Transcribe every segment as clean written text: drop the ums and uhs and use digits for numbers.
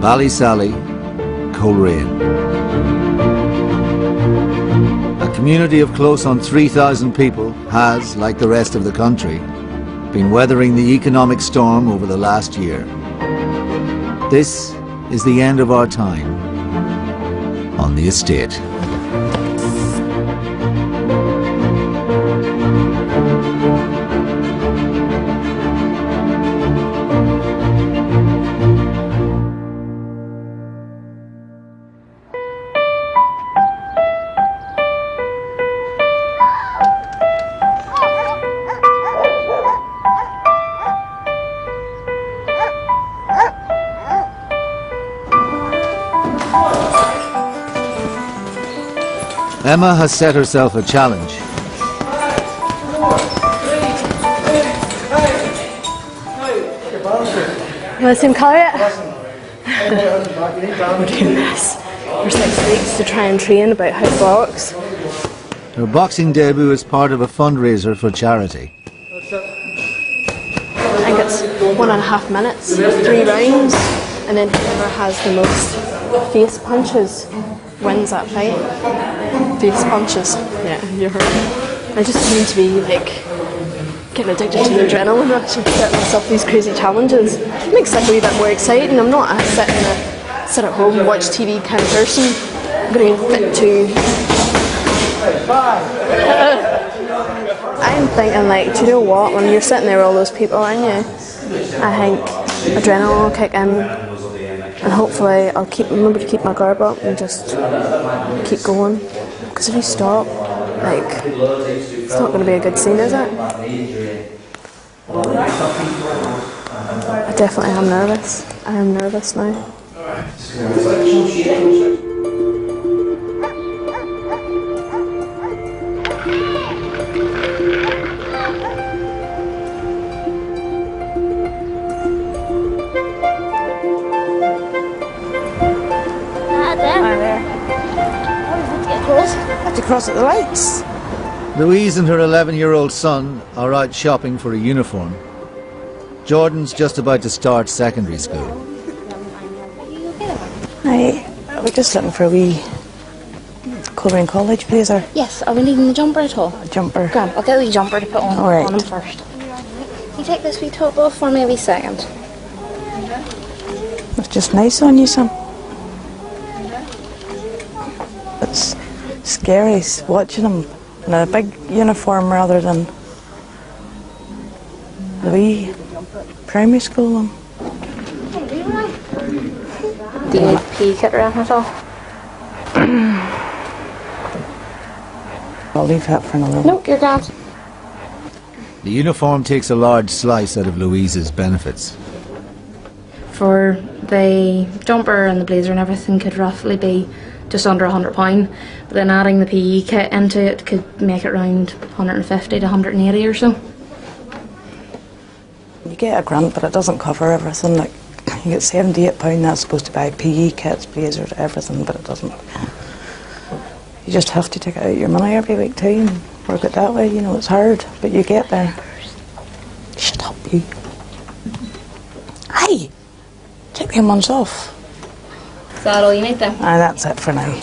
Ballysally, Coleraine. A community of close on 3,000 people has, like the rest of the country, been weathering the economic storm over the last year. This is the end of our time on the estate. Emma has set herself a challenge. You want the same colour yet? We're doing this for 6 weeks to try and train about how to box. Her boxing debut is part of a fundraiser for charity. I think it's 1.5 minutes, 3 rounds, and then whoever has the most face punches wins that fight. Face punches. Yeah, you heard it. I just seem to be like getting addicted to the adrenaline, actually setting myself these crazy challenges. It makes it a wee bit more exciting. I'm not a sit at home and watch TV kind of person. I'm going to get fit to. I'm thinking, like, do you know what? When you're sitting there with all those people around you, I think adrenaline will kick in, and hopefully I'll remember to keep my guard up and just keep going. Because if you stop, like, it's not going to be a good scene, is it? I definitely am nervous. I am nervous now. Have to cross at the lights. Louise and her 11-year-old son are out shopping for a uniform. Jordan's just about to start secondary school. Hi, we're just looking for a wee Coleraine College blazer. Yes, are we needing the jumper at all? A jumper. Grant, I'll get a wee jumper to put on, All right. on him first. You take this wee top off for me a wee second. It's just nice on you, son. It's scary watching them in a big uniform rather than the wee primary school one. Do you need a PE kit or anything at all? I'll leave that for another one. No, you're grand. The uniform takes a large slice out of Louise's benefits. For the jumper and the blazer and everything could roughly be just under £100, but then adding the PE kit into it could make it around 150 to 180 or so. You get a grant, but it doesn't cover everything. Like, you get £78, that's supposed to buy PE kits, blazers, everything, but it doesn't. You just have to take out your money every week too and work it that way. You know, it's hard, but you get there. Shut up, you. Hey, take them ones off. Is that all you need then? Aye, that's it for now.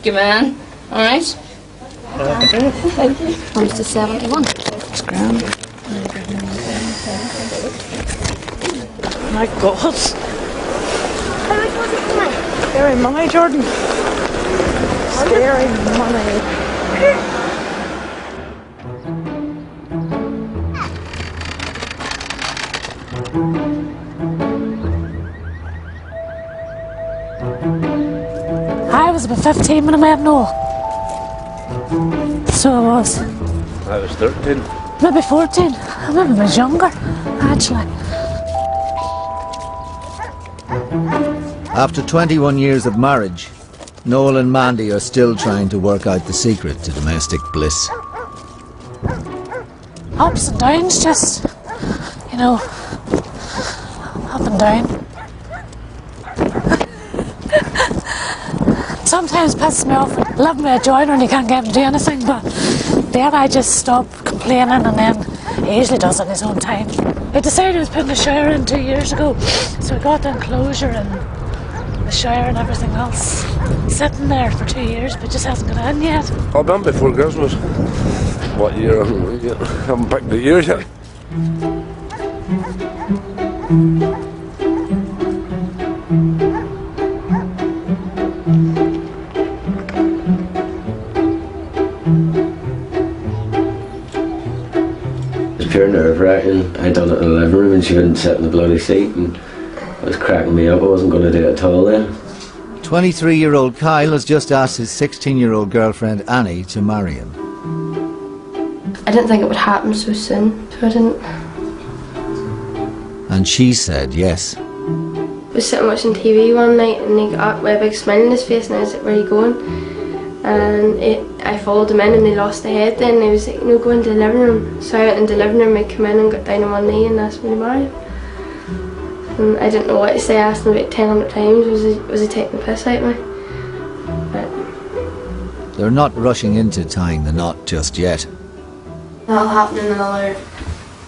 Good man. Alright. Thank you. Comes to 71. It's grand. My God. Scary money, Jordan. Scary money. I was about 15 when I met Noel. So I was. I was 13. Maybe 14. I maybe was younger, actually. After 21 years of marriage, Noel and Mandy are still trying to work out the secret to domestic bliss. Ups and downs, just, you know, up and down. Sometimes pisses me off and love me a joy when you can't get him to do anything, but then I just stop complaining and then He usually does it in his own time. I decided I was putting the shower in 2 years ago, so I got the enclosure and the shower and everything else sitting there for 2 years, but just hasn't got in yet. I'll done before Christmas. What year? I haven't picked the year yet. It was pure nerve-wracking. I'd done it in the living room and she wouldn't sit in the bloody seat, and it was cracking me up. I wasn't going to do it at all then. 23-year-old Kyle has just asked his 16-year-old girlfriend Annie to marry him. I didn't think it would happen so soon, so I didn't. And she said yes. I was sitting watching TV one night and he got up with a big smile on his face and I was like, where are you going? And I followed him in and he lost the head then and he was like, no, go into the living room. So I went into the living room, I come in and got down on one knee and asked me to marry him. And I didn't know what to say, I asked him about 1,000 times, was he taking the piss out of me? But They're not rushing into tying the knot just yet. that'll happen in another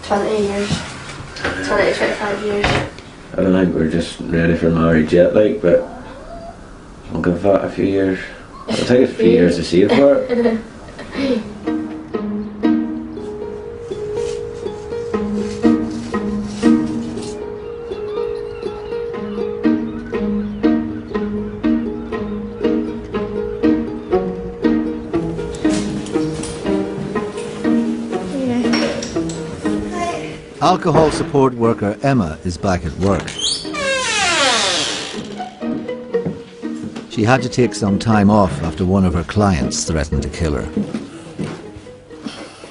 20 years, 20, 25 years. I don't think we're just ready for marriage yet, like, but I'll give that a few years. It'll take us a few years to save for it. Alcohol support worker Emma is back at work. She had to take some time off after one of her clients threatened to kill her.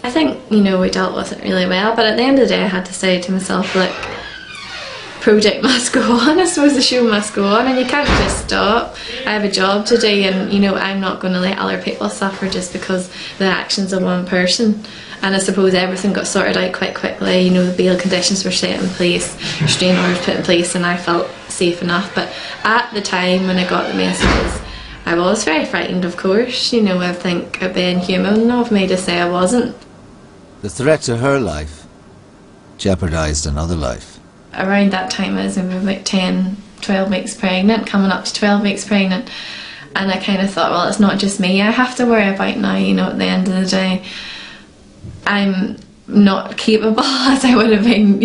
I think, we dealt with it really well, but at the end of the day I had to say to myself, look, project must go on, I suppose the show must go on and you can't just stop. I have a job to do and, I'm not going to let other people suffer just because the actions of one person. And I suppose everything got sorted out quite quickly, the bail conditions were set in place, restraining orders put in place and I felt safe enough. But at the time when I got the messages, I was very frightened, of course. I think it'd be inhuman of me to say I wasn't. The threat to her life jeopardised another life. Around that time I was about 10, 12 weeks pregnant, coming up to 12 weeks pregnant. And I kind of thought, well, it's not just me I have to worry about now, at the end of the day. I'm not capable as I would have been,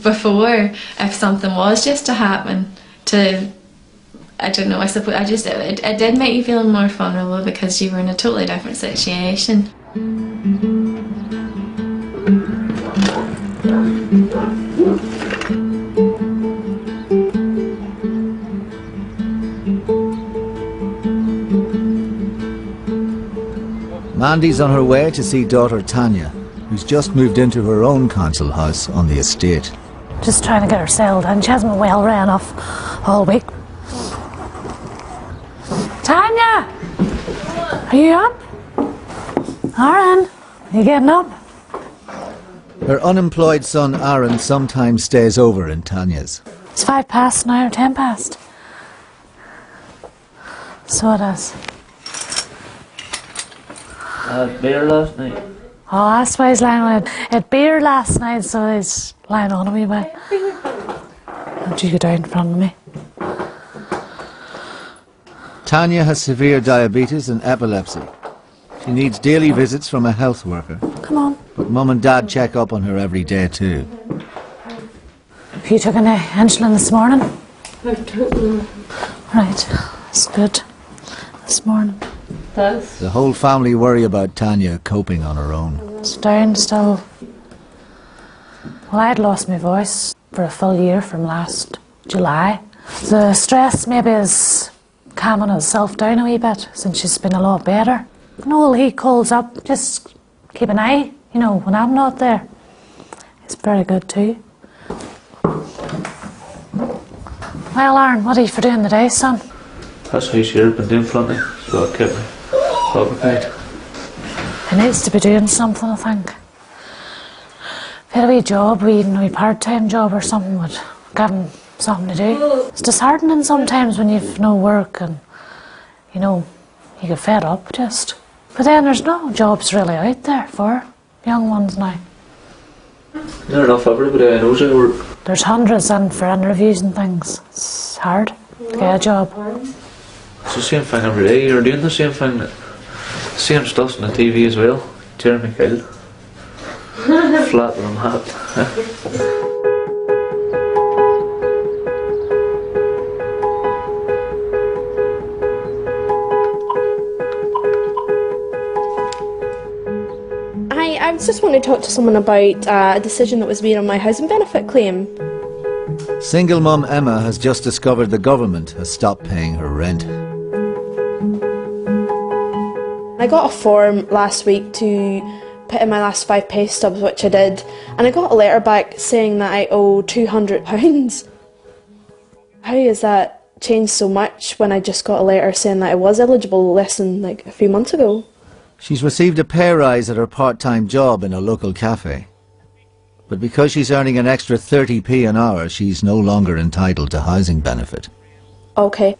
before if something was just to happen I don't know, I suppose it did make you feel more vulnerable because you were in a totally different situation. Mandy's on her way to see daughter Tanya, who's just moved into her own council house on the estate. Just trying to get her settled and she hasn't been well ran off all week. Tanya! Are you up? Aaron, are you getting up? Her unemployed son Aaron sometimes stays over in Tanya's. It's 5 past now, or 10 past. So it is. Beer last night. Oh, that's why he's lying on it. Had beer last night, so he's lying on a wee bit. Don't you go down in front of me. Tanya has severe diabetes and epilepsy. She needs daily visits from a health worker. Come on. But Mum and Dad check up on her every day too. You took an insulin this morning? I don't know. Right, that's good. This morning. The whole family worry about Tanya coping on her own. It's down still. Well, I had lost my voice for a full year from last July. The stress maybe is calming itself down a wee bit since she's been a lot better. No, he calls up, just keep an eye, when I'm not there. It's very good too. Well, Aaron, what are you for doing today, son? That's how she's been doing plenty, so I kept me occupied. He needs to be doing something, I think. If he had a wee job, a wee part-time job or something would give him something to do. It's disheartening sometimes when you've no work and, you get fed up just. But then there's no jobs really out there for young ones now. Not enough everybody I know's out of work. There's hundreds in for interviews and things. It's hard to get a job. It's the same thing every day. You're doing the same thing, same stuff on the TV as well. Jeremy Kyle. Flat with him hat. I just want to talk to someone about a decision that was made on my housing benefit claim. Single mum Emma has just discovered the government has stopped paying her rent. I got a form last week to put in my last 5 pay stubs, which I did, and I got a letter back saying that I owe £200. How has that changed so much when I just got a letter saying that I was eligible less than like a few months ago? She's received a pay rise at her part-time job in a local cafe. But because she's earning an extra 30p an hour, she's no longer entitled to housing benefit. Okay.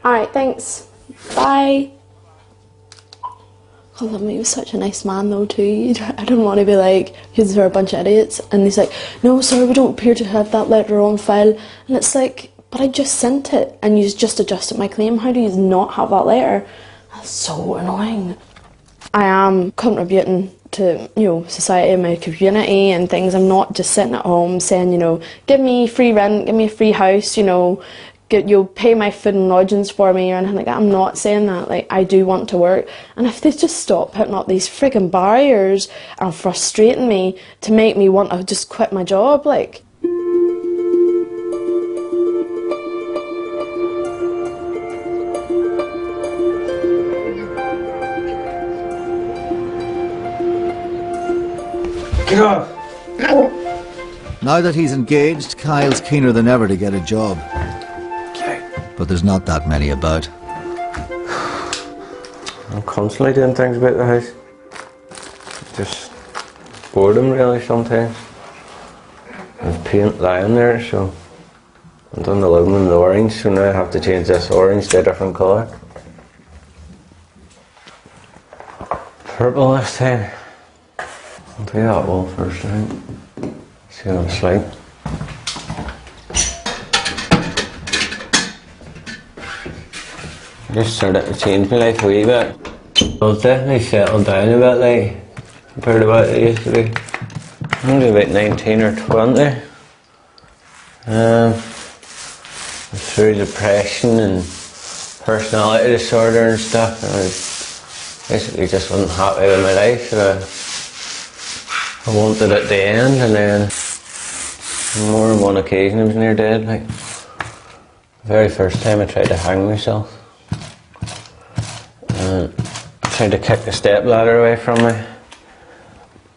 Alright, thanks. Bye. I love me, he was such a nice man though too. I don't want to be like, because they're a bunch of idiots. And he's like, no, sorry, we don't appear to have that letter on file. And it's like, but I just sent it and you just adjusted my claim. How do you not have that letter? That's so annoying. I am contributing to, society and my community and things. I'm not just sitting at home saying, give me free rent, give me a free house, you'll pay my food and lodgings for me or anything like that. I'm not saying that. Like, I do want to work. And if they just stop putting up these frigging barriers and frustrating me to make me want to just quit my job, like... Get off! Now that he's engaged, Kyle's keener than ever to get a job. But there's not that many about. I'm constantly doing things about the house. Just boredom really sometimes. There's paint lying there, so I've done the living in the orange, so now I have to change this orange to a different colour. Purple this time. I'll do that wall first, right? See what it's like. Just started to change my life a wee bit. I've definitely settled down a bit, like, compared to what it used to be. I'm only about 19 or 20. Through depression and personality disorder and stuff, and I basically just wasn't happy with my life. I wanted it to end, and then on more than one occasion I was near dead. Like, the very first time I tried to hang myself. I tried to kick the stepladder away from me,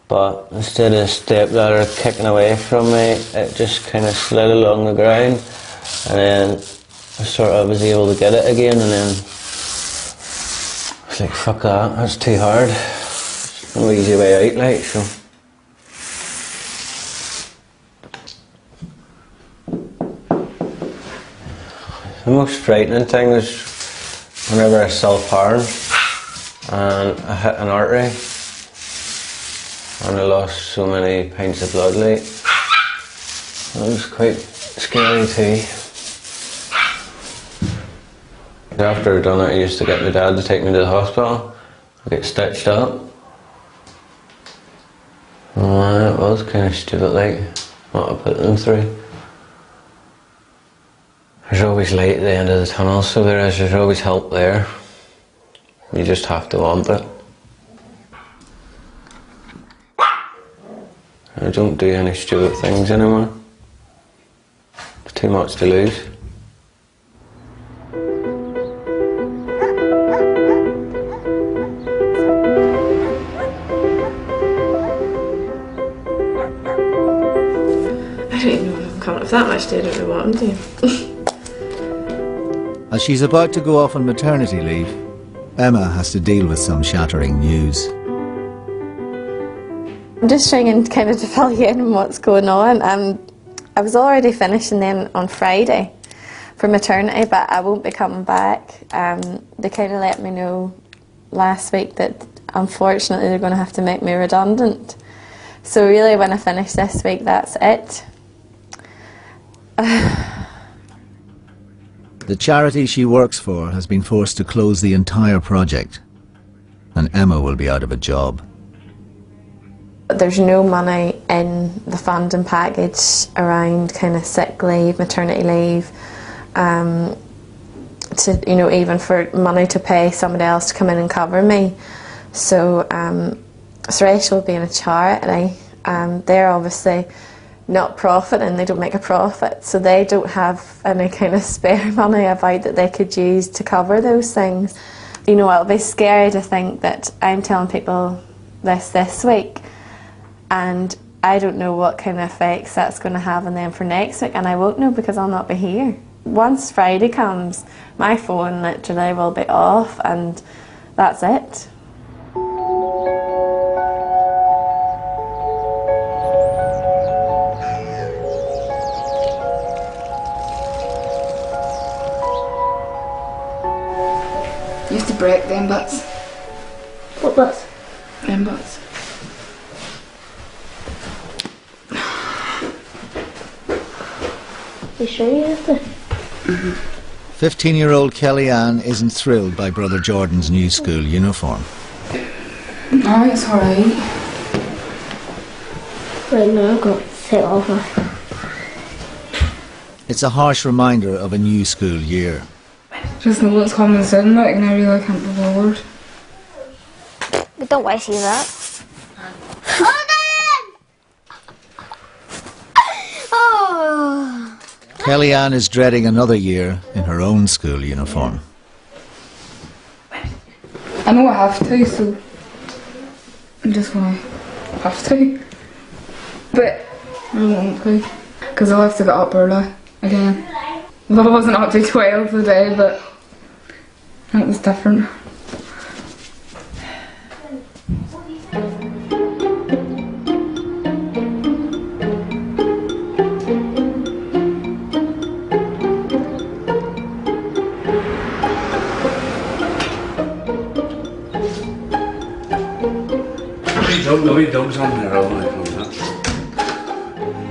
but instead of the stepladder kicking away from me, it just kind of slid along the ground, and then I sort of was able to get it again, and then I was like, fuck that, that's too hard. There's no easy way out, like, so. The most frightening thing was whenever I self-harmed and I hit an artery and I lost so many pints of blood, like. That was quite scary too. After I'd done it, I used to get my dad to take me to the hospital, get stitched up. And it was kind of stupid, like, what I put them through. There's always light at the end of the tunnel, so there's always help there. You just have to want it. I don't do any stupid things anymore. It's too much to lose. I don't even know if I'm coming up that much, I don't know what I'm doing. As she's about to go off on maternity leave, Emma has to deal with some shattering news. I'm just trying kind of to fill you in on what's going on. I was already finishing then on Friday for maternity, but I won't be coming back. They kind of let me know last week that unfortunately they're going to have to make me redundant. So really when I finish this week, that's it. The charity she works for has been forced to close the entire project, and Emma will be out of a job. There's no money in the funding package around kind of sick leave, maternity leave, to, you know, even for money to pay somebody else to come in and cover me. So Threshold being a charity, they're obviously not profiting, they don't make a profit, so they don't have any kind of spare money about that they could use to cover those things. You know, it'll be scary to think that I'm telling people this week, and I don't know what kind of effects that's going to have on them for next week, and I won't know because I'll not be here. Once Friday comes, my phone literally will be off, and that's it. You have to break them butts. What butts? Them butts. You sure you have to? 15-year-old Kellyanne isn't thrilled by brother Jordan's new school uniform. No, it's alright. Right now I've got to take it off now. It's a harsh reminder of a new school year. Just know what's coming soon, like, and I really can't be bothered. But don't worry, see that. Oh! Kellyanne is dreading another year in her own school uniform. I know I have to, so I'm just gonna have to. But I won't to, because I'll have to get up early again. Well, I wasn't up to 12 today, but that was different.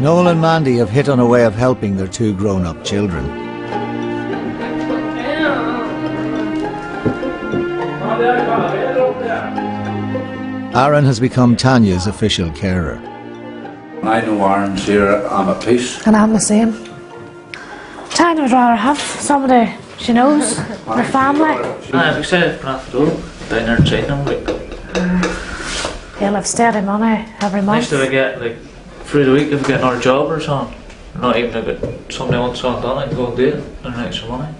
Noel and Mandy have hit on a way of helping their two grown-up children. Aaron has become Tanya's official carer. I know Aaron's here, I'm at peace. And I'm the same. Tanya would rather have somebody she knows, her family. We said not to do down there and see them. He'll have steady money every month. Nice that I get, like, through the week if I get another job or something. Not even if somebody wants something done, I can go and do it, earn extra money.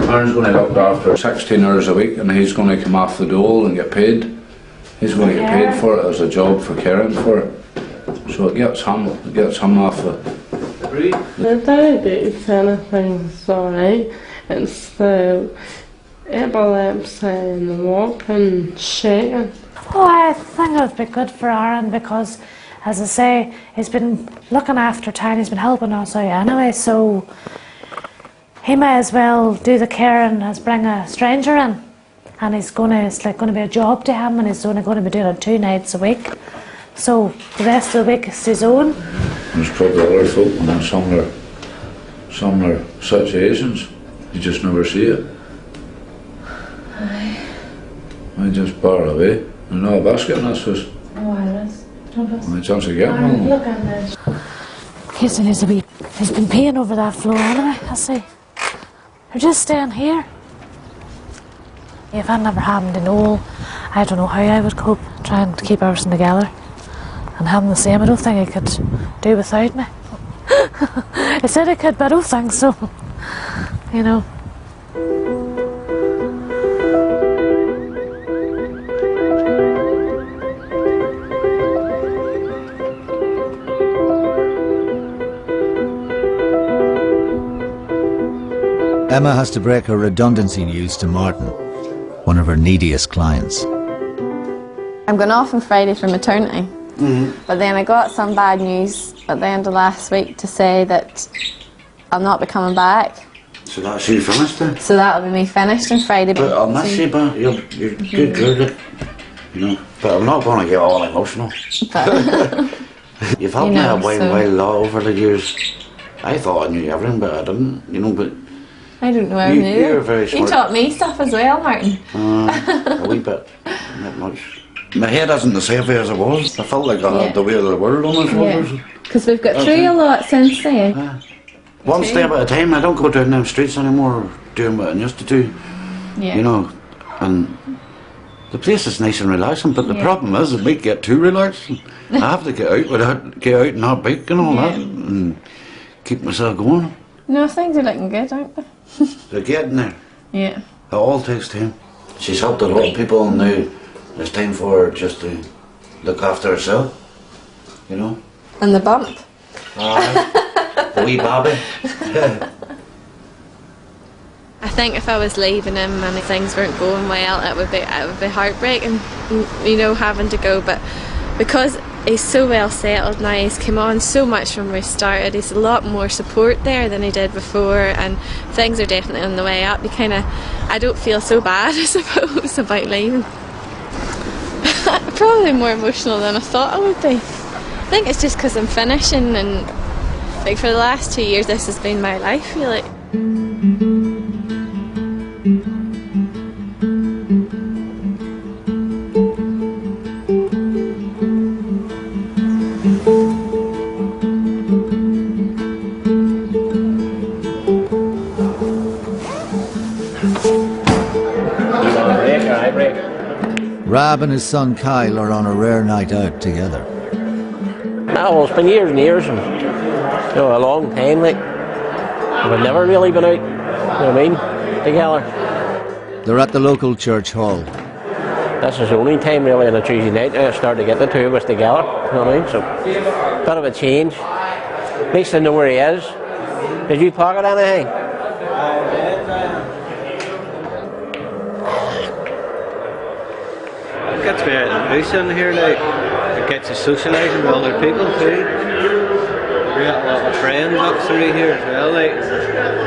Aaron's going to look after 16 hours a week and he's going to come off the dole and get paid. He's going to get paid for it as a job for caring for it. So it gets him off the... The diabetes kind of thing's alright. It's the epilepsy and the walking, shaking. Oh, I think it would be good for Aaron because, as I say, he's been looking after Tanya, he's been helping us out anyway, so he may as well do the caring as bring a stranger in. And it's like going to be a job to him, and he's only going to be doing it 2 nights a week. So the rest of the week is his own. There's probably other folk in similar situations. You just never see it. Aye. I just bar away. There's not a basket in this house. Oh, there is. My chance of getting one. Look at this. He's been peeing over that floor anyway, I see. They're just staying here. If that never happened to Noel, I don't know how I would cope trying to keep everything together. And having the same, I don't think I could do without me. I said I could, but I don't think so. You know. Emma has to break her redundancy news to Martin, one of her neediest clients. I'm going off on Friday for maternity. But then I got some bad news at the end of last week to say that I'll not be coming back. So that's you finished then? So that'll be me finished on Friday. But I'll miss you, but you're good. you know. But I'm not going to get all emotional. You've helped me a while over the years. I thought I knew everything, but I didn't, you know. But I don't know everything either. You're very smart. You taught me stuff as well, Martin. A wee bit, not much. My head isn't the same way as it was. I felt like I had the weight of the world on my shoulders. Because we've got through a lot since then. One step at a time. I don't go down them streets anymore doing what I used to do. Yeah. You know, and the place is nice and relaxing, but the problem is it might get too relaxed. I have to get out and have a bike and all that, and keep myself going. No, things are looking good, aren't they? They're getting there. Yeah. It all takes time. She's helped a lot of people, and now it's time for her just to look after herself, you know. And the bump. The wee Bobby. I think if I was leaving him and things weren't going well, it would be heartbreaking, you know, having to go. But because he's so well settled now, he's come on so much from where he started. He's a lot more support there than he did before, and things are definitely on the way up. I don't feel so bad, I suppose, about leaving. Probably more emotional than I thought I would be. I think it's just because I'm finishing, and like for the last 2 years this has been my life, really. Rab and his son Kyle are on a rare night out together. Well, it's been years and years, and you know, a long time. Like we've never really been out. You know what I mean? Together. They're at the local church hall. This is the only time really on a Tuesday night I start to get the two of us together. You know what I mean? So, bit of a change. At least I know where he is. Did you pocket anything? It gets me out of the house in here, like. It gets you socialising with other people too. We got a lot of friends up through here as well, like.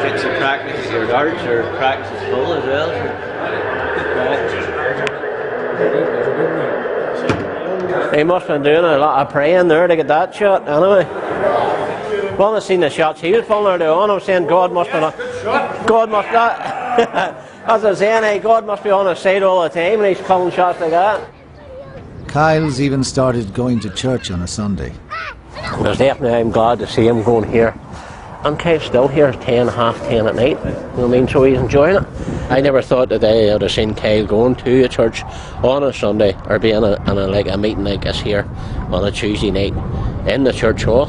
Gets you practice at your darts or practice at full as well. He must have been doing a lot of praying there to get that shot, anyway. Well, I've seen the shots he was pulling earlier on. I was saying God must be God must not. As I was saying, hey, God must be on his side all the time when he's pulling shots like that. Kyle's even started going to church on a Sunday. There's definitely, I'm glad to see him going here. I'm kind of still here at 10, half 10 at night. You know what I mean? So he's enjoying it. I never thought that I would have seen Kyle going to a church on a Sunday or being in a meeting like this here on a Tuesday night in the church hall.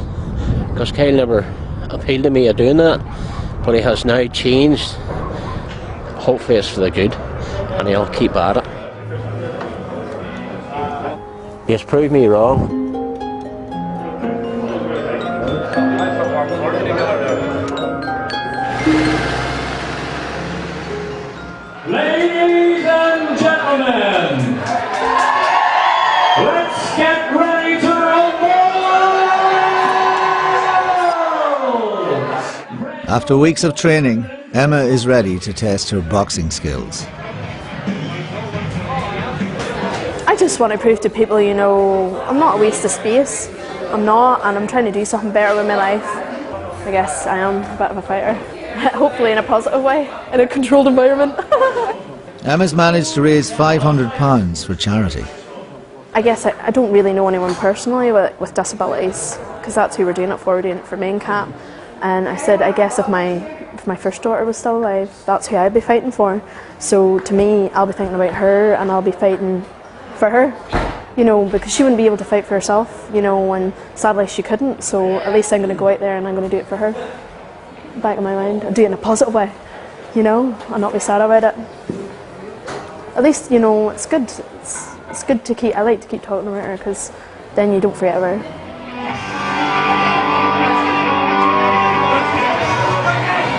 Because Kyle never appealed to me of doing that, but he has now changed. Hopefully it's for the good, and he'll keep at it. He has proved me wrong. Ladies and gentlemen, let's get ready to rumble! After weeks of training, Emma is ready to test her boxing skills. I just want to prove to people, you know, I'm not a waste of space. I'm not, and I'm trying to do something better with my life. I guess I am a bit of a fighter. Hopefully in a positive way, in a controlled environment. Emma's managed to raise £500 for charity. I guess I don't really know anyone personally with disabilities, because that's who we're doing it for. We're doing it for Main Cap. And I said, I guess if my first daughter was still alive, that's who I'd be fighting for. So to me, I'll be thinking about her, and I'll be fighting for her, you know, because she wouldn't be able to fight for herself, you know, and sadly she couldn't. So at least I'm going to go out there and I'm going to do it for her. Back in my mind, and do it in a positive way, you know, and not be sad about it. At least, you know, it's good. It's good to keep. I like to keep talking about her because then you don't forget about her.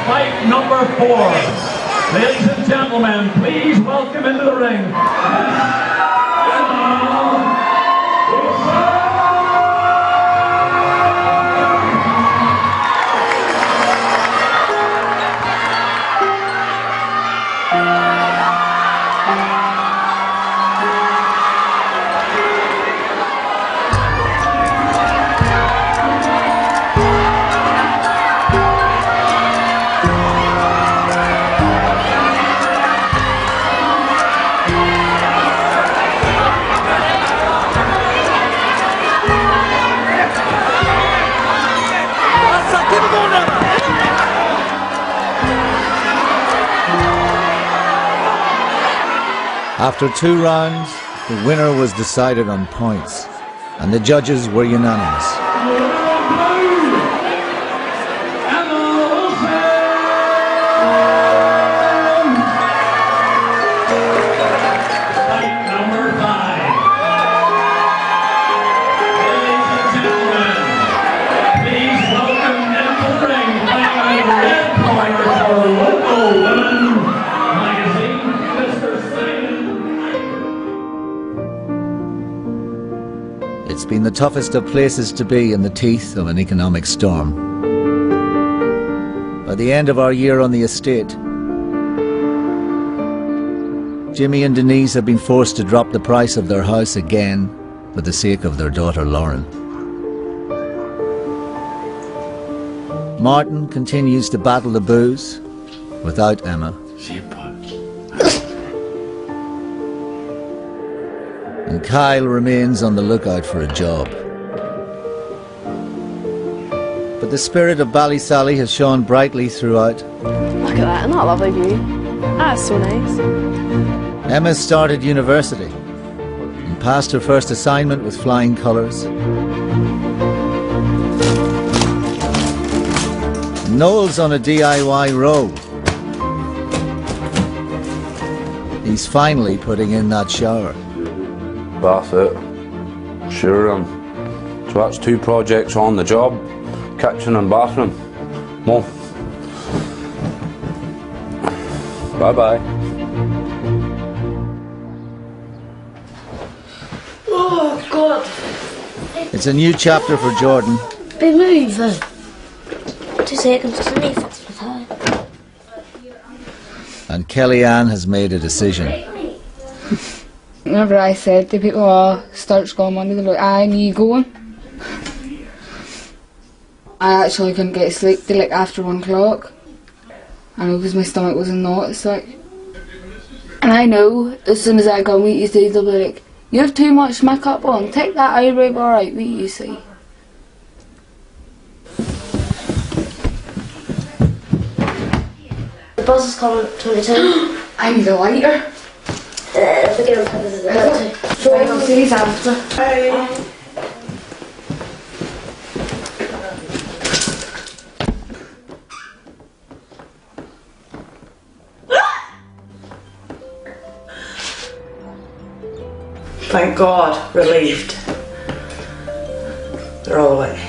Fight number 4. Ladies and gentlemen, please welcome into the ring. After 2 rounds, the winner was decided on points, and the judges were unanimous. It's been the toughest of places to be in the teeth of an economic storm. By the end of our year on the estate, Jimmy and Denise have been forced to drop the price of their house again for the sake of their daughter Lauren. Martin continues to battle the booze without Emma. And Kyle remains on the lookout for a job. But the spirit of Ballysally has shone brightly throughout. Look at that, isn't that a lovely view? That's so nice. Emma started university and passed her first assignment with flying colours. Noel's on a DIY row. He's finally putting in that shower. That's it. Sure. So that's 2 projects on the job. Kitchen and bathroom. Well, bye-bye. Oh, God. It's a new chapter for Jordan. Be moving. 2 seconds, just let me fix the tie. And Kellyanne has made a decision. Whenever I said to people, oh, start's gone Monday, they're like, aye, you going? I actually couldn't get to sleep till like after 1 o'clock. I know, because my stomach was in knots, like. And I know, as soon as I go meet you, they'll be like, you have too much makeup on, take that eyebrow bar out, what you see. The bus is coming at 22. I need a lighter. If we get him put this in So I'll see you after. Bye. Thank God, relieved. They're all away.